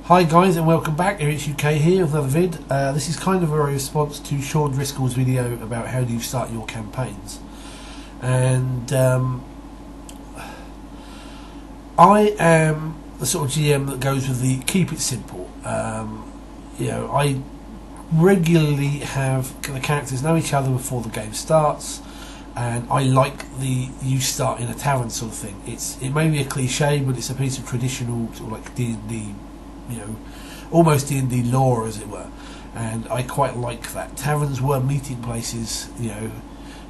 Hi guys and welcome back, Eric's UK here with another vid. This is kind of a response to Sean Driscoll's video about how do you start your campaigns. And I am the sort of GM that goes with the keep it simple. I regularly have the characters know each other before the game starts, and I like the you start in a tavern sort of thing. It may be a cliche, but it's a piece of traditional sort of like D&D, almost D&D lore, as it were, and I quite like that. Taverns were meeting places,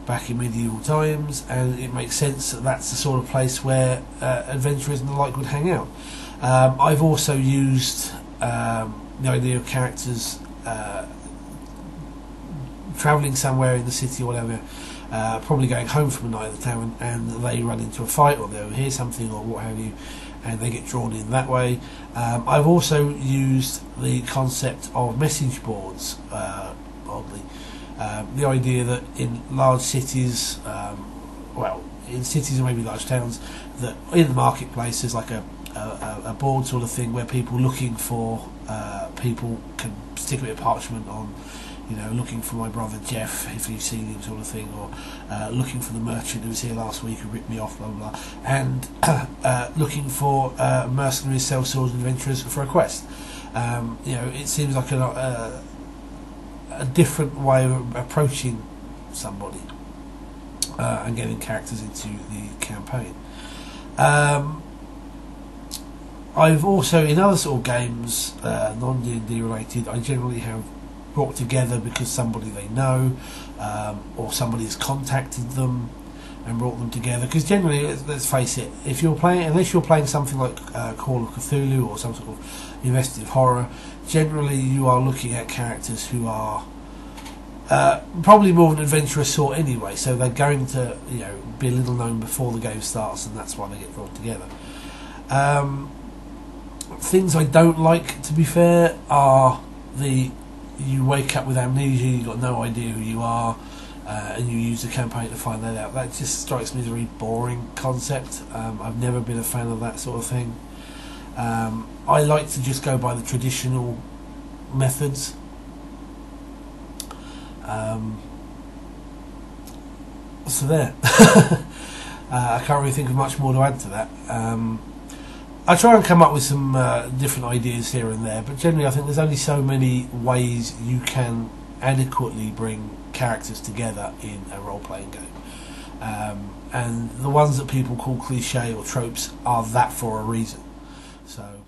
back in medieval times, and it makes sense that that's the sort of place where adventurers and the like would hang out. I've also used the idea of characters travelling somewhere in the city or whatever, probably going home from a night at the tavern, and they run into a fight or they overhear something or what have you, and they get drawn in that way. I've also used the concept of message boards, oddly. The idea that in large cities, in cities or maybe large towns, that in the marketplace there's like a board sort of thing where people looking for people can stick a bit of parchment on, looking for my brother Jeff, if you've seen him, sort of thing, or looking for the merchant who was here last week who ripped me off, blah blah blah, and looking for mercenaries, sellswords, and adventurers for a quest. It seems like a different way of approaching somebody and getting characters into the campaign. I've also, in other sort of games, non-D&D related, I generally have brought together because somebody they know, or somebody has contacted them and brought them together. Because generally, let's face it, unless you're playing something like Call of Cthulhu or some sort of investigative horror, generally you are looking at characters who are probably more of an adventurous sort anyway, so they're going to be a little known before the game starts, and that's why they get brought together. Things I don't like, to be fair, are you wake up with amnesia, you've got no idea who you are, and you use the campaign to find that out. That just strikes me as a very boring concept. I've never been a fan of that sort of thing. I like to just go by the traditional methods. So there. I can't really think of much more to add to that. I try and come up with some different ideas here and there, but generally I think there's only so many ways you can adequately bring characters together in a role-playing game, and the ones that people call cliche or tropes are that for a reason. So